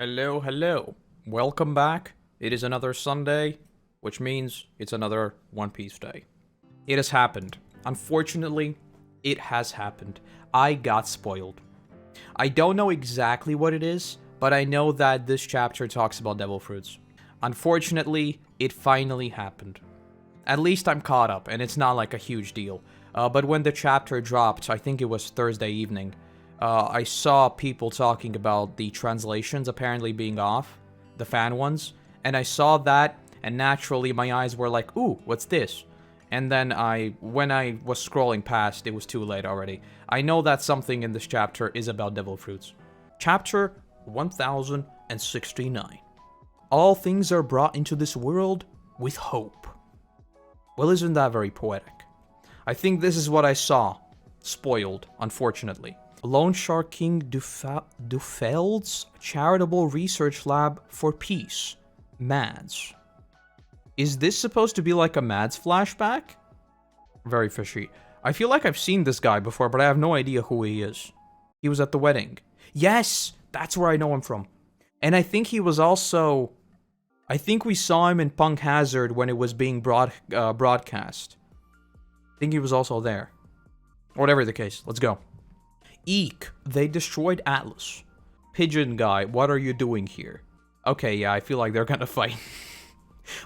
Hello, hello. Welcome back. It is another Sunday, which means it's another One Piece day. It has happened. Unfortunately, it has happened. I got spoiled. I don't know exactly what it is, but I know that this chapter talks about devil fruits. Unfortunately, it finally happened. At least I'm caught up, and it's not like a huge deal. But when the chapter dropped, I think it was Thursday evening, I saw people talking about the translations apparently being off, the fan ones, and I saw that, and naturally my eyes were like, ooh, what's this? And then when I was scrolling past, it was too late already. I know that something in this chapter is about devil fruits. Chapter 1069. All things are brought into this world with hope. Well, isn't that very poetic? I think this is what I saw. Spoiled, unfortunately. Loan Shark King Dufeld's Charitable Research Lab for Peace. Mads. Is this supposed to be like a Mads flashback? Very fishy. I feel like I've seen this guy before, but I have no idea who he is. He was at the wedding. Yes! That's where I know him from. And I think he was also... I think we saw him in Punk Hazard when it was being broadcast. I think he was also there. Whatever the case, let's go. Eek, they destroyed Atlas. Pigeon guy, what are you doing here? Okay, yeah, I feel like they're gonna fight.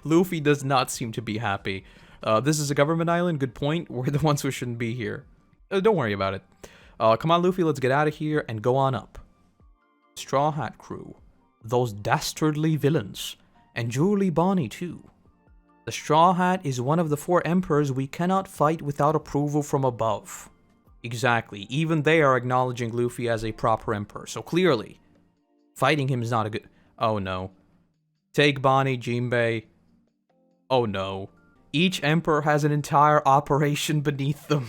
Luffy does not seem to be happy. This is a government island, good point. We're the ones who shouldn't be here. Don't worry about it. Come on, Luffy, let's get out of here and go on up. Straw Hat Crew. Those dastardly villains. And Julie Bonnie, too. The Straw Hat is one of the 4 emperors we cannot fight without approval from above. Exactly, even they are acknowledging Luffy as a proper emperor, so clearly, fighting him is not a good... Oh no. Take Bonnie, Jinbei. Oh no. Each emperor has an entire operation beneath them.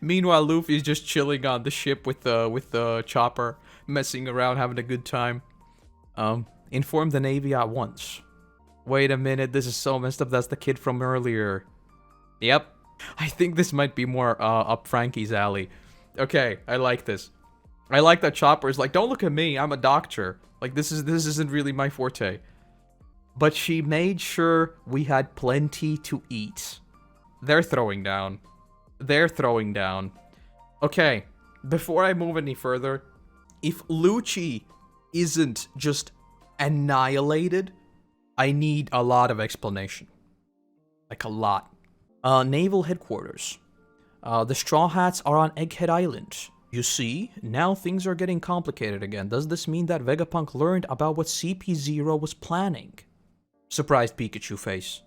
Meanwhile, Luffy's just chilling on the ship with the chopper, messing around, having a good time. Inform the Navy at once. Wait a minute, this is so messed up, that's the kid from earlier. Yep. I think this might be more up Frankie's alley. Okay, I like this. I like that Chopper's like, don't look at me, I'm a doctor. Like, this isn't really my forte. But she made sure we had plenty to eat. They're throwing down. They're throwing down. Okay, before I move any further, if Lucci isn't just annihilated, I need a lot of explanation. Like, a lot. Naval headquarters. The Straw Hats are on Egghead Island. You see, now things are getting complicated again. Does this mean that Vegapunk learned about what CP0 was planning? Surprised Pikachu face.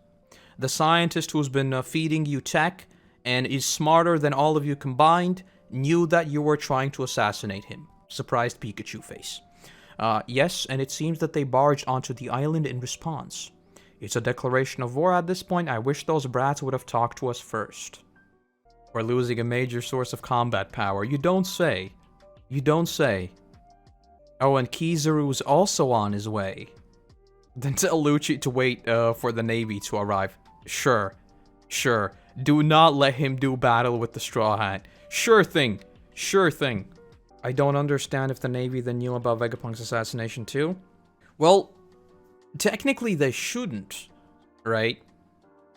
The scientist who's been feeding you tech and is smarter than all of you combined knew that you were trying to assassinate him. Surprised Pikachu face. Yes, and it seems that they barged onto the island in response. It's a declaration of war at this point. I wish those brats would have talked to us first. We're losing a major source of combat power. You don't say. You don't say. Oh, and Kizaru's also on his way. Then tell Lucci to wait for the Navy to arrive. Sure. Sure. Do not let him do battle with the Straw Hat. Sure thing. Sure thing. I don't understand if the Navy then knew about Vegapunk's assassination too. Well, technically they shouldn't, right?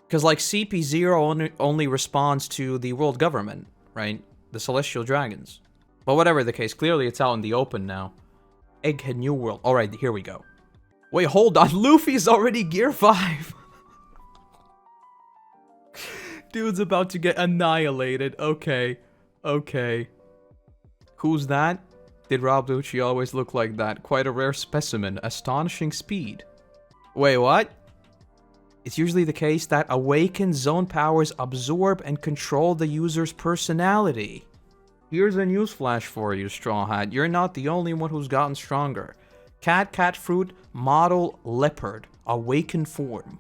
Because like CP0 only responds to the world government, right? The Celestial Dragons. But whatever the case, clearly it's out in the open now. Egghead New World. Alright, here we go. Wait, hold on. Luffy's already Gear 5. Dude's about to get annihilated. Okay. Okay. Who's that? Did Rob Lucci always look like that? Quite a rare specimen. Astonishing speed. Wait, what? It's usually the case that awakened zone powers absorb and control the user's personality. Here's a newsflash for you, Straw Hat. You're not the only one who's gotten stronger. Cat Fruit Model Leopard. Awakened form.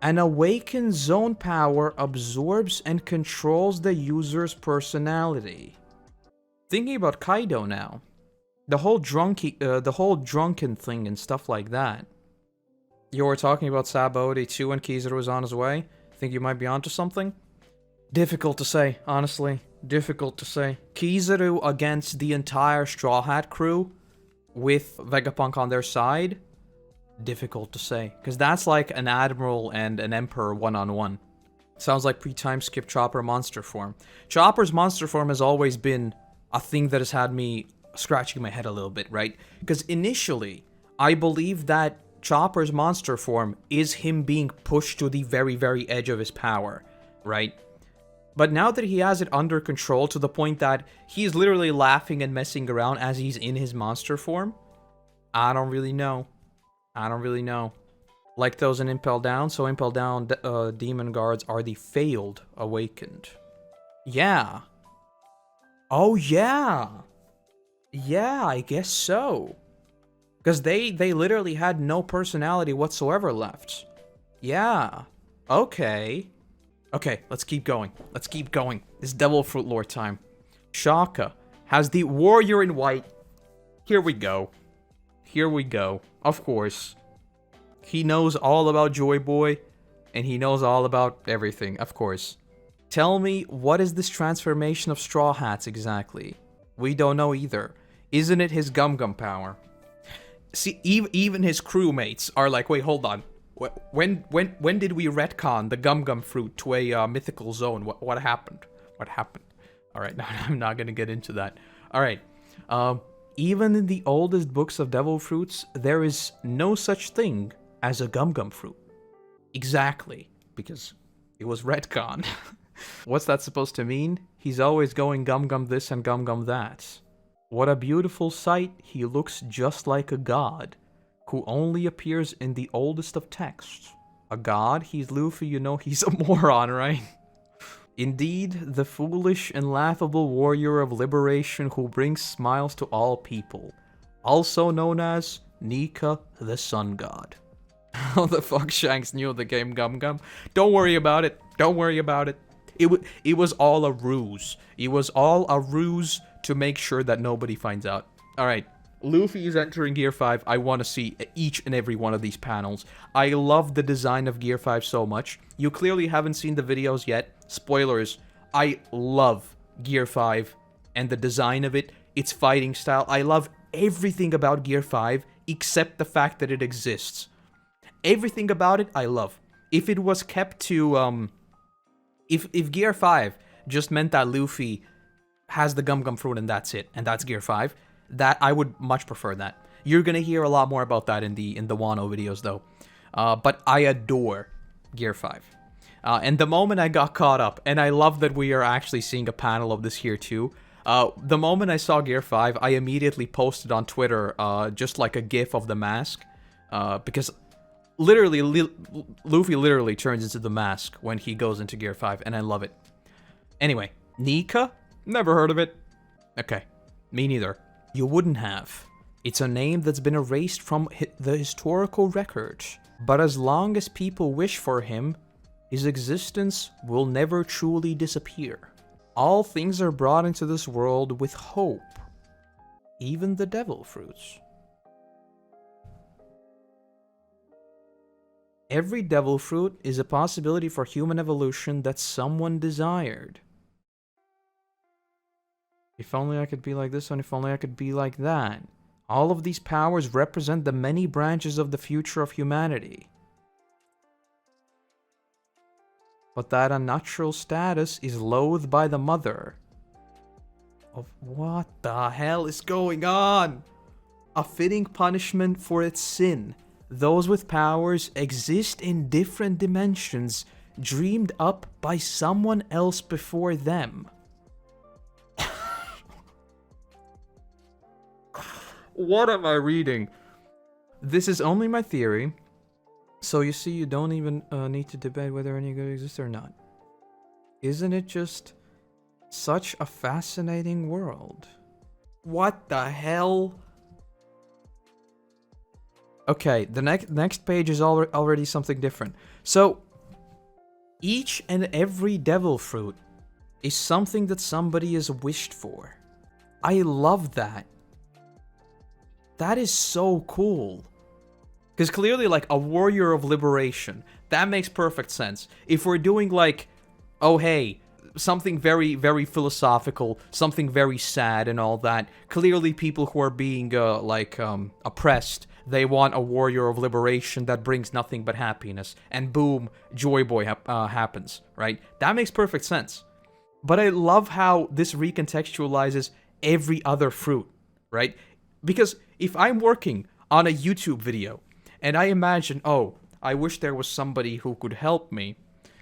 An awakened zone power absorbs and controls the user's personality. Thinking about Kaido now. The whole drunken thing and stuff like that. You were talking about Sabaody too when Kizaru was on his way? Think you might be onto something? Difficult to say, honestly. Difficult to say. Kizaru against the entire Straw Hat crew? with Vegapunk on their side, difficult to say. Because that's like an admiral and an emperor one-on-one. Sounds like pre-time skip Chopper monster form. Chopper's monster form has always been a thing that has had me scratching my head a little bit, right? Because initially, I believe that Chopper's monster form is him being pushed to the very, very edge of his power, right? But now that he has it under control to the point that he's literally laughing and messing around as he's in his monster form, I don't really know. I don't really know. Like those in Impel Down, so Impel Down demon guards are the failed awakened. Yeah. Oh yeah. Yeah, I guess so. Because they literally had no personality whatsoever left. Yeah. Okay. Okay, let's keep going. Let's keep going. It's Devil Fruit lore time. Shaka has the warrior in white. Here we go. Here we go. Of course. He knows all about Joy Boy, and he knows all about everything, of course. Tell me, what is this transformation of Straw Hats exactly? We don't know either. Isn't it his Gum Gum power? See, even his crewmates are like, wait, hold on. When did we retcon the Gum Gum fruit to a mythical zone? What happened? What happened? Alright, I'm not gonna get into that. Alright, even in the oldest books of Devil Fruits, there is no such thing as a Gum Gum fruit. Exactly, because it was retcon. What's that supposed to mean? He's always going Gum Gum this and Gum Gum that. What a beautiful sight, he looks just like a god, who only appears in the oldest of texts. A god? He's Luffy, you know he's a moron, right? Indeed, the foolish and laughable warrior of liberation who brings smiles to all people, also known as Nika the Sun God. How the fuck Shanks knew the game Gum Gum? Don't worry about it. Don't worry about it. It was all a ruse. It was all a ruse to make sure that nobody finds out. Alright, Luffy is entering Gear 5. I want to see each and every one of these panels. I love the design of Gear 5 so much. You clearly haven't seen the videos yet. Spoilers. I love Gear 5 and the design of it. Its fighting style. I love everything about Gear 5 except the fact that it exists. Everything about it, I love. If it was kept to, if Gear 5 just meant that Luffy has the Gum Gum fruit and that's it, and that's Gear 5, that I would much prefer that. You're gonna hear a lot more about that in the Wano videos, though. But I adore Gear 5. And the moment I got caught up, and I love that we are actually seeing a panel of this here, too. The moment I saw Gear 5, I immediately posted on Twitter, just like a gif of the mask. Because literally, Luffy literally turns into the mask when he goes into Gear 5, and I love it. Anyway, Nika? Never heard of it. Okay, me neither. You wouldn't have. It's a name that's been erased from the historical record. But as long as people wish for him, his existence will never truly disappear. All things are brought into this world with hope. Even the devil fruits. Every devil fruit is a possibility for human evolution that someone desired. If only I could be like this one, if only I could be like that. All of these powers represent the many branches of the future of humanity. But that unnatural status is loathed by the mother. Of what the hell is going on? A fitting punishment for its sin. Those with powers exist in different dimensions, dreamed up by someone else before them. What am I reading? This is only my theory. So you see, you don't even need to debate whether any good exists or not. Isn't it just such a fascinating world? What the hell? Okay, the next page is already something different. So, each and every devil fruit is something that somebody has wished for. I love that. That is so cool. Because clearly, like, a warrior of liberation, that makes perfect sense. If we're doing, like, oh, hey, something very, very philosophical, something very sad and all that. Clearly people who are being, oppressed, they want a warrior of liberation that brings nothing but happiness. And boom, Joy Boy happens, right? That makes perfect sense. But I love how this recontextualizes every other fruit, right? Because if I'm working on a YouTube video, and I imagine, oh, I wish there was somebody who could help me,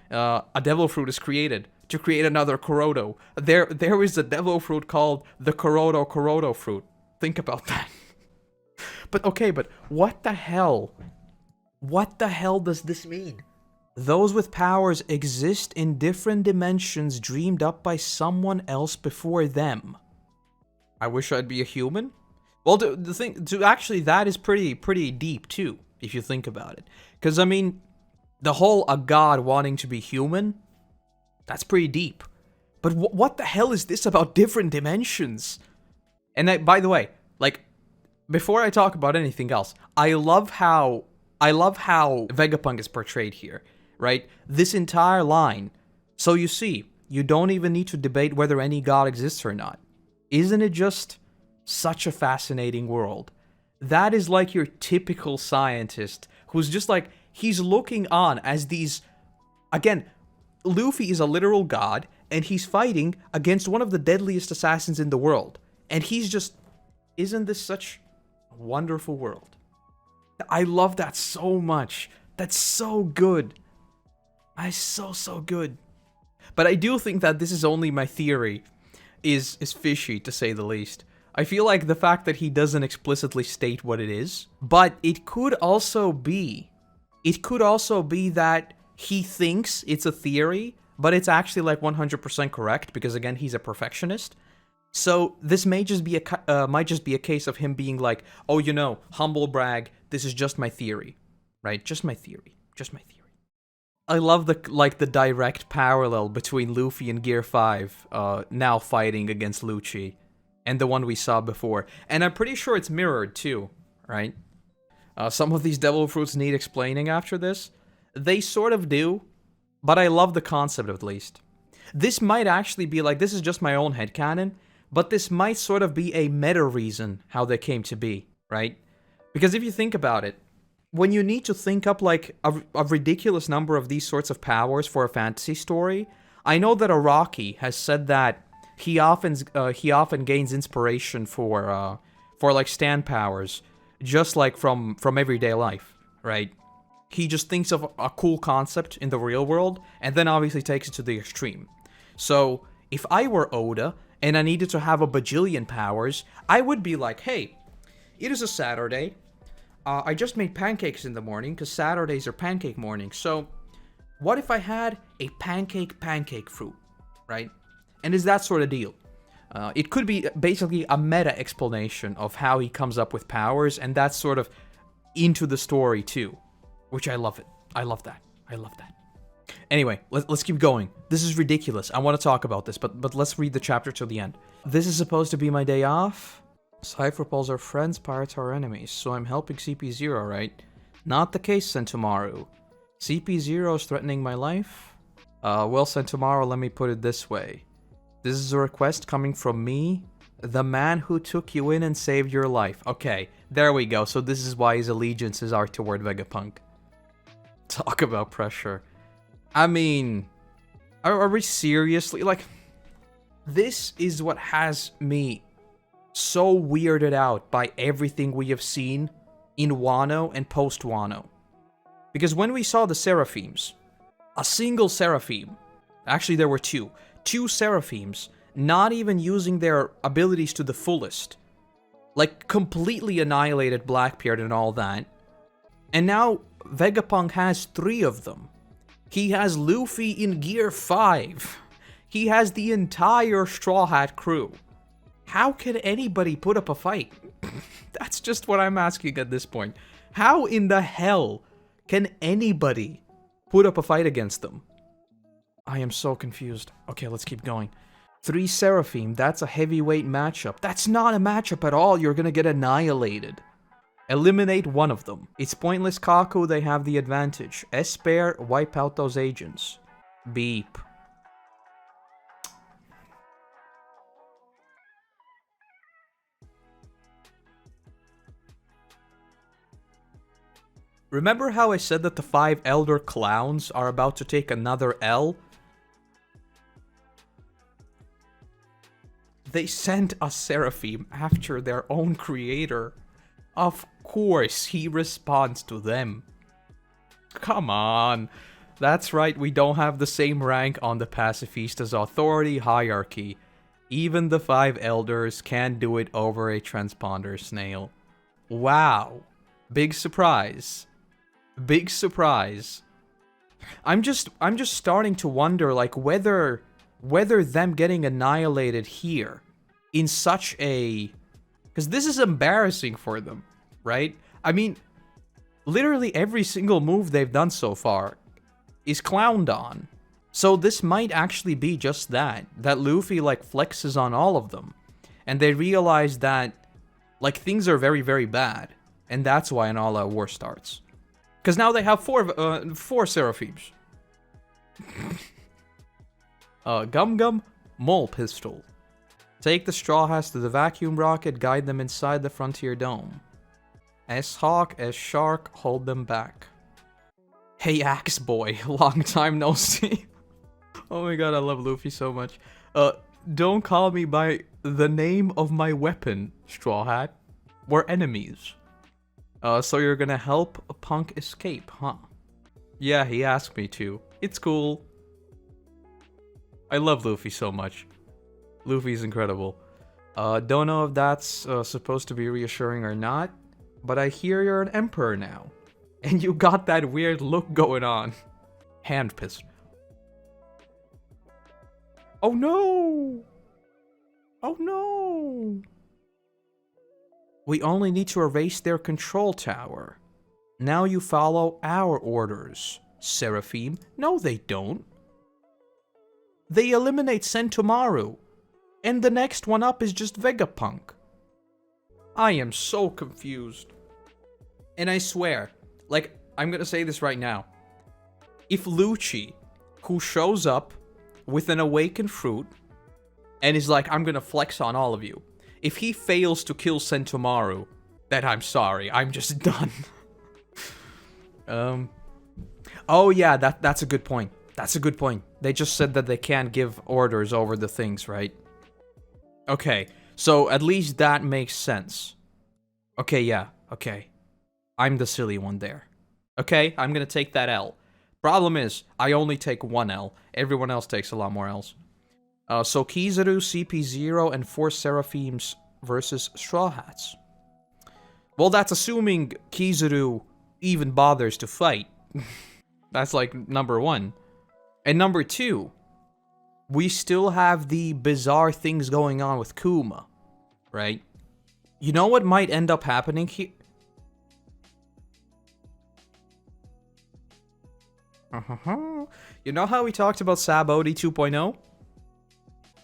a devil fruit is created to create another Koroto. There is a devil fruit called the Koroto fruit. Think about that. But okay, but what the hell? What the hell does this mean? Those with powers exist in different dimensions dreamed up by someone else before them. I wish I'd be a human? Well, the thing, actually, that is pretty deep, too, if you think about it. Because, I mean, the whole a god wanting to be human, that's pretty deep. But what the hell is this about different dimensions? And by the way, like, before I talk about anything else, I love how Vegapunk is portrayed here, right? This entire line. So you see, you don't even need to debate whether any god exists or not. Isn't it just such a fascinating world? That is like your typical scientist who's just like, he's looking on as these... Again, Luffy is a literal god, and he's fighting against one of the deadliest assassins in the world. And he's just... Isn't this such a wonderful world? I love that so much. That's so good. That's so good. But I do think that this is only my theory. Is fishy, to say the least. I feel like the fact that he doesn't explicitly state what it is, but it could also be that he thinks it's a theory, but it's actually like 100% correct, because again, he's a perfectionist. So this may just be might just be a case of him being like, oh, you know, humble brag, this is just my theory, right? Just my theory. I love the direct parallel between Luffy and Gear 5 now fighting against Lucci and the one we saw before. And I'm pretty sure it's mirrored too, right? Some of these devil fruits need explaining after this. They sort of do, but I love the concept at least. This might actually be like, this is just my own headcanon, but this might sort of be a meta reason how they came to be, right? Because if you think about it, when you need to think up like a ridiculous number of these sorts of powers for a fantasy story, I know that Araki has said that he often gains inspiration for like stand powers, just like from everyday life, right? He just thinks of a cool concept in the real world, and then obviously takes it to the extreme. So if I were Oda and I needed to have a bajillion powers, I would be like, hey, it is a Saturday. I just made pancakes in the morning, because Saturdays are pancake mornings. So, what if I had a pancake fruit, right? And it's that sort of deal. It could be basically a meta explanation of how he comes up with powers, and that's sort of into the story too. Which I love it. I love that. Anyway, let's keep going. This is ridiculous. I want to talk about this, but let's read the chapter till the end. This is supposed to be my day off? Cypher Pulls are friends, pirates are enemies, so I'm helping CP0, right? Not the case, Sentomaru. CP0 is threatening my life? Well, Sentomaru, let me put it this way. This is a request coming from me, the man who took you in and saved your life. Okay, there we go. So this is why his allegiances are toward Vegapunk. Talk about pressure. I mean, are we seriously, like, this is what has me so weirded out by everything we have seen in Wano and post-Wano. Because when we saw the Seraphims, a single Seraphim, actually there were two Seraphims, not even using their abilities to the fullest, like completely annihilated Blackbeard and all that. And now Vegapunk has 3 of them. He has Luffy in Gear 5. He has the entire Straw Hat crew. How can anybody put up a fight? That's just what I'm asking at this point. How in the hell can anybody put up a fight against them? I am so confused. Okay, let's keep going. 3 Seraphim, that's a heavyweight matchup. That's not a matchup at all. You're gonna get annihilated. Eliminate one of them. It's pointless, Kaku. They have the advantage. Esper, wipe out those agents. Beep. Remember how I said that the 5 Elder Clowns are about to take another L? They sent a Seraphim after their own creator. Of course he responds to them. Come on. That's right, we don't have the same rank on the Pacifista's authority hierarchy. Even the 5 elders can't do it over a transponder snail. Wow. Big surprise. Big surprise. I'm just starting to wonder, like, whether them getting annihilated here in such a... Because this is embarrassing for them, right? I mean, literally every single move they've done so far is clowned on. So this might actually be just that Luffy, like, flexes on all of them. And they realize that, like, things are very, very bad. And that's why an all-out war starts. Because now they have four Seraphims. Gum Gum, Mole Pistol. Take the Straw Hats to the vacuum rocket, guide them inside the Frontier Dome. S-Hawk, S-Shark, hold them back. Hey Axe Boy, long time no see. Oh my god, I love Luffy so much. Don't call me by the name of my weapon, Straw Hat. We're enemies. So you're gonna help a punk escape, huh? Yeah, he asked me to. It's cool. I love Luffy so much. Luffy's incredible. Don't know if that's supposed to be reassuring or not, but I hear you're an emperor now. And you got that weird look going on. Hand pistol. Oh no! Oh no! We only need to erase their control tower. Now you follow our orders, Seraphim. No, they don't. They eliminate Sentomaru. And the next one up is just Vegapunk. I am so confused. And I swear, like, I'm gonna say this right now. If Lucci, who shows up with an awakened fruit, and is like, I'm gonna flex on all of you. If he fails to kill Sentomaru, then I'm sorry, I'm just done. Oh yeah, that's a good point. That's a good point. They just said that they can't give orders over the things, right? Okay, so at least that makes sense. Okay, yeah, okay. I'm the silly one there. Okay, I'm gonna take that L. Problem is, I only take 1 L. Everyone else takes a lot more L's. So Kizaru, CP0, and 4 Seraphims versus Straw Hats. Well, that's assuming Kizaru even bothers to fight. That's like number 1. And number 2, we still have the bizarre things going on with Kuma, right? You know what might end up happening here? You know how we talked about Sabaody 2.0?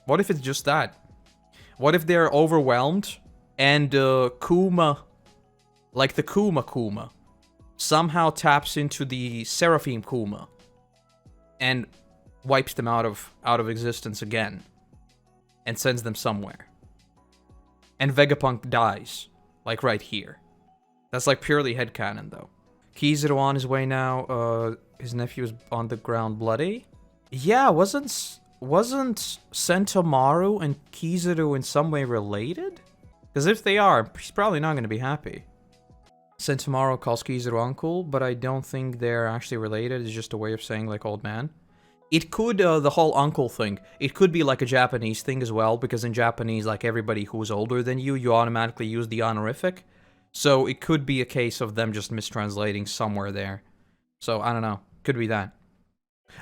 What if it's just that? What if they're overwhelmed and Kuma, like the Kuma, somehow taps into the Seraphim Kuma and wipes them out of existence again and sends them somewhere. And Vegapunk dies, like right here. That's like purely headcanon though. Kizaru on his way now. His nephew is on the ground bloody. Yeah, wasn't Sentomaru and Kizaru in some way related? Because if they are, he's probably not going to be happy. Sentomaru calls Kizaru uncle, but I don't think they're actually related. It's just a way of saying, like, old man. It could, the whole uncle thing, it could be like a Japanese thing as well, because in Japanese, like, everybody who's older than you automatically use the honorific. So it could be a case of them just mistranslating somewhere there. So, I don't know. Could be that.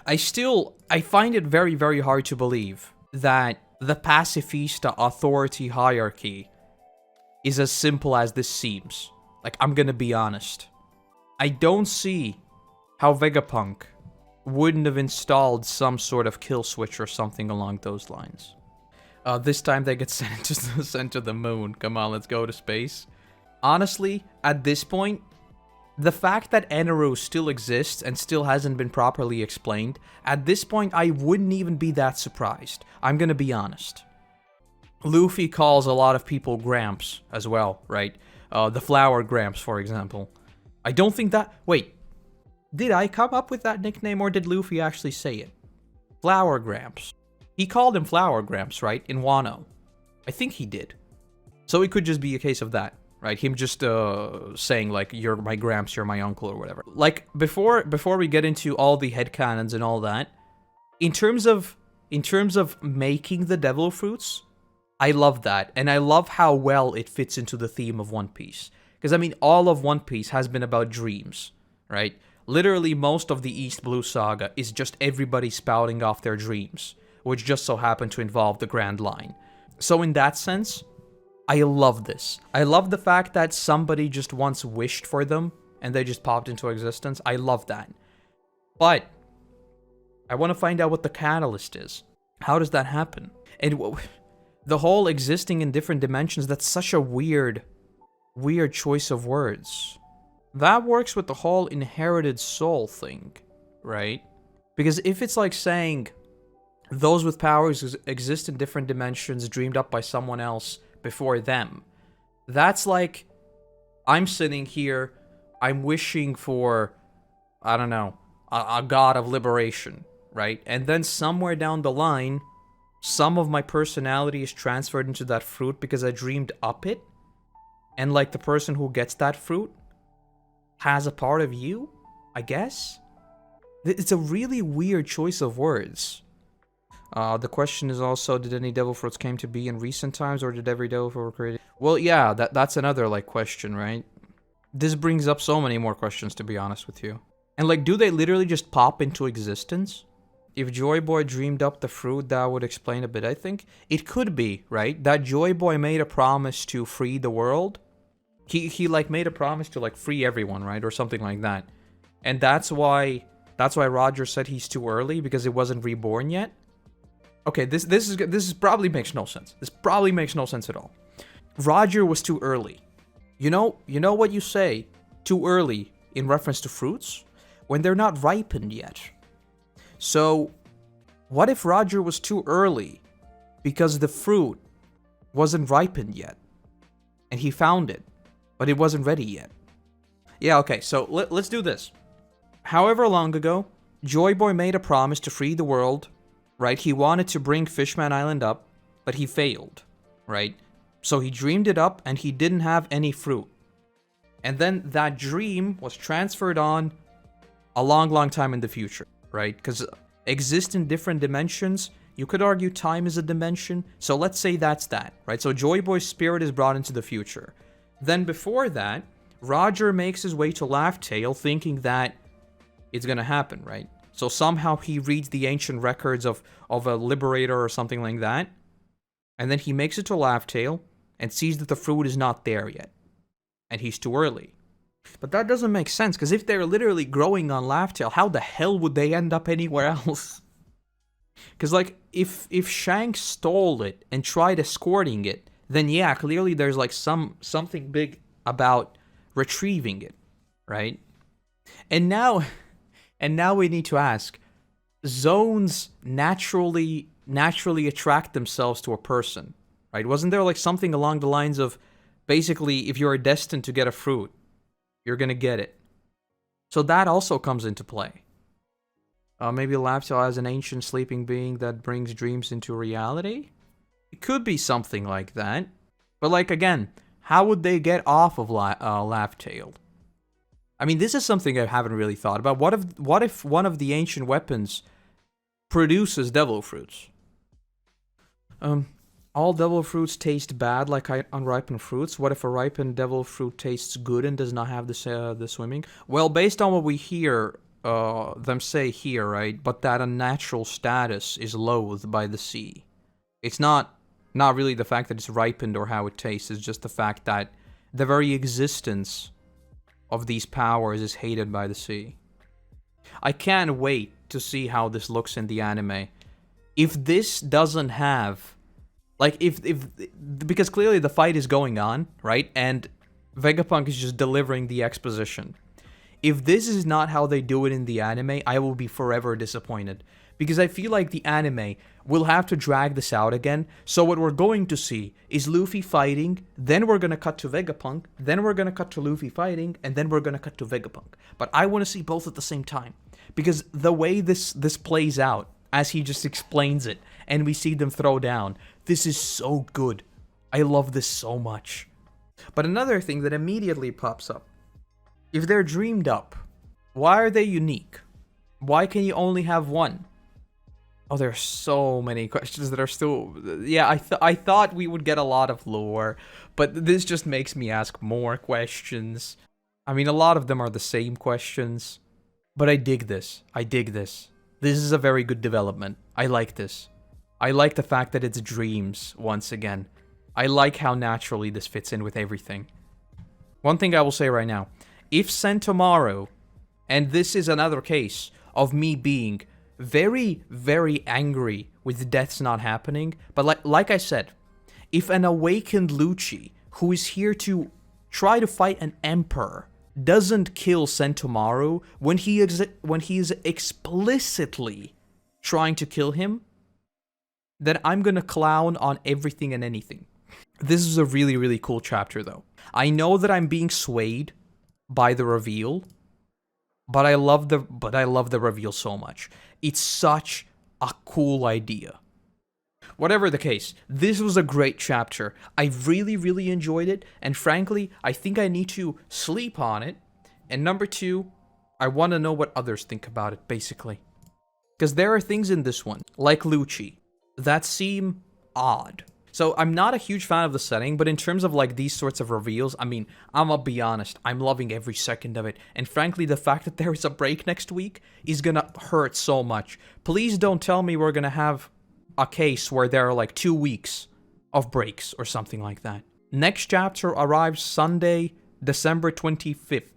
I find it very, very hard to believe that the pacifista authority hierarchy is as simple as this seems. Like, I'm gonna be honest. I don't see how Vegapunk wouldn't have installed some sort of kill switch or something along those lines. This time they get sent to the moon. Come on, let's go to space. Honestly, at this point, the fact that Eneru still exists and still hasn't been properly explained, at this point I wouldn't even be that surprised. I'm gonna be honest. Luffy calls a lot of people Gramps as well, right? The Flower Gramps, for example. I don't think that... Wait. Did I come up with that nickname or did Luffy actually say it? Flower Gramps. He called him Flower Gramps, right? In Wano. I think he did. So it could just be a case of that, right? Him just saying, like, you're my Gramps, you're my uncle, or whatever. Like, before we get into all the headcanons and all that, in terms of making the devil fruits, I love that. And I love how well it fits into the theme of One Piece. Because, I mean, all of One Piece has been about dreams, right? Literally, most of the East Blue Saga is just everybody spouting off their dreams, which just so happen to involve the Grand Line. So in that sense, I love this. I love the fact that somebody just once wished for them, and they just popped into existence. I love that. But I want to find out what the catalyst is. How does that happen? And the whole existing in different dimensions, that's such a weird choice of words. That works with the whole inherited soul thing, right? Because if it's like saying those with powers exist in different dimensions dreamed up by someone else before them, that's like I'm sitting here, I'm wishing for, I don't know, a god of liberation, right? And then somewhere down the line, some of my personality is transferred into that fruit because I dreamed up it. And like the person who gets that fruit has a part of you, I guess? It's a really weird choice of words. The question is also, did any devil fruits came to be in recent times, or did every devil fruit were created? Well, yeah, that's another, like, question, right? This brings up so many more questions, to be honest with you. And, like, do they literally just pop into existence? If Joy Boy dreamed up the fruit, that would explain a bit, I think. It could be, right? That Joy Boy made a promise to free the world. He like made a promise to like free everyone, right, or something like that, and that's why Roger said he's too early because it wasn't reborn yet. Okay, this is probably makes no sense. This probably makes no sense at all. Roger was too early. You know what you say too early in reference to fruits when they're not ripened yet. So, what if Roger was too early because the fruit wasn't ripened yet, and he found it? But it wasn't ready yet. Yeah, okay, so let's do this. However long ago, Joy Boy made a promise to free the world, right? He wanted to bring Fishman Island up, but he failed, right? So he dreamed it up, and he didn't have any fruit. And then that dream was transferred on a long, long time in the future, right? Because exist in different dimensions. You could argue time is a dimension, so let's say that's that, right? So Joy Boy's spirit is brought into the future. Then before that, Roger makes his way to Laugh Tale thinking that it's gonna happen, right? So somehow he reads the ancient records of a liberator or something like that, and then he makes it to Laugh Tale and sees that the fruit is not there yet, and he's too early. But that doesn't make sense, because if they're literally growing on Laugh Tale, how the hell would they end up anywhere else? Because, like, if Shanks stole it and tried escorting it, then yeah, clearly there's like something big about retrieving it, right? And now we need to ask, zones naturally attract themselves to a person, right? Wasn't there like something along the lines of basically if you're destined to get a fruit, you're gonna get it. So that also comes into play. Maybe Lapsal as an ancient sleeping being that brings dreams into reality? It could be something like that. But like, again, how would they get off of Laugh Tale? I mean, this is something I haven't really thought about. What if one of the ancient weapons produces devil fruits? All devil fruits taste bad like unripened fruits. What if a ripened devil fruit tastes good and does not have the swimming? Well, based on what we hear them say here, right? But that unnatural status is loathed by the sea. It's not really the fact that it's ripened or how it tastes. It's just the fact that the very existence of these powers is hated by the sea. I can't wait to see how this looks in the anime. If this doesn't have, like, because clearly the fight is going on, right? And Vegapunk is just delivering the exposition. If this is not how they do it in the anime, I will be forever disappointed. Because I feel like the anime will have to drag this out again. So what we're going to see is Luffy fighting, then we're going to cut to Vegapunk, then we're going to cut to Luffy fighting, and then we're going to cut to Vegapunk. But I want to see both at the same time. Because the way this plays out, as he just explains it, and we see them throw down, this is so good. I love this so much. But another thing that immediately pops up. If they're dreamed up, why are they unique? Why can you only have one? Oh, there are so many questions that are still... Yeah, I thought we would get a lot of lore, but this just makes me ask more questions. I mean, a lot of them are the same questions, but I dig this. I dig this. This is a very good development. I like this. I like the fact that it's dreams, once again. I like how naturally this fits in with everything. One thing I will say right now. If Sentomaru, and this is another case of me being very, very angry with deaths not happening. But like I said, if an awakened Lucci, who is here to try to fight an emperor, doesn't kill Sentomaru when he is explicitly trying to kill him, then I'm gonna clown on everything and anything. This is a really, really cool chapter, though. I know that I'm being swayed by the reveal, but I love the reveal so much. It's such a cool idea. Whatever the case, this was a great chapter. I really, really enjoyed it, and frankly, I think I need to sleep on it. And number two, I want to know what others think about it, basically. Because there are things in this one, like Lucci, that seem odd. So I'm not a huge fan of the setting, but in terms of like these sorts of reveals, I mean, I'm gonna be honest, I'm loving every second of it. And frankly, the fact that there is a break next week is gonna hurt so much. Please don't tell me we're gonna have a case where there are like 2 weeks of breaks or something like that. Next chapter arrives Sunday, December 25th.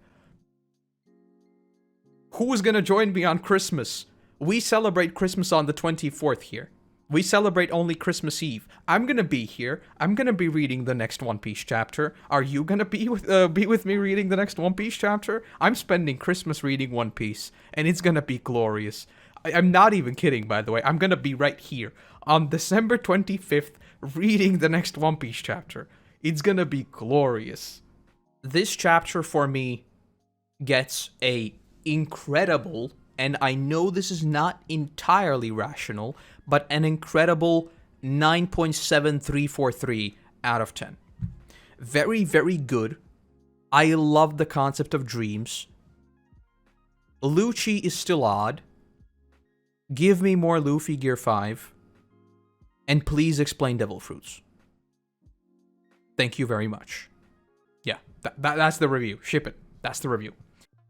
Who is gonna join me on Christmas? We celebrate Christmas on the 24th here. We celebrate only Christmas Eve. I'm gonna be here. I'm gonna be reading the next One Piece chapter. Are you gonna be with me reading the next One Piece chapter? I'm spending Christmas reading One Piece, and it's gonna be glorious. I'm not even kidding, by the way. I'm gonna be right here on December 25th reading the next One Piece chapter. It's gonna be glorious. This chapter, for me, gets a incredible, and I know this is not entirely rational, but an incredible 9.7343 out of 10. Very, very good. I love the concept of dreams. Lucci is still odd. Give me more Luffy Gear 5. And please explain Devil Fruits. Thank you very much. Yeah, that's the review. Ship it. That's the review.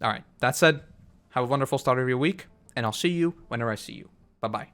Alright, that said, have a wonderful start of your week, and I'll see you whenever I see you. Bye-bye.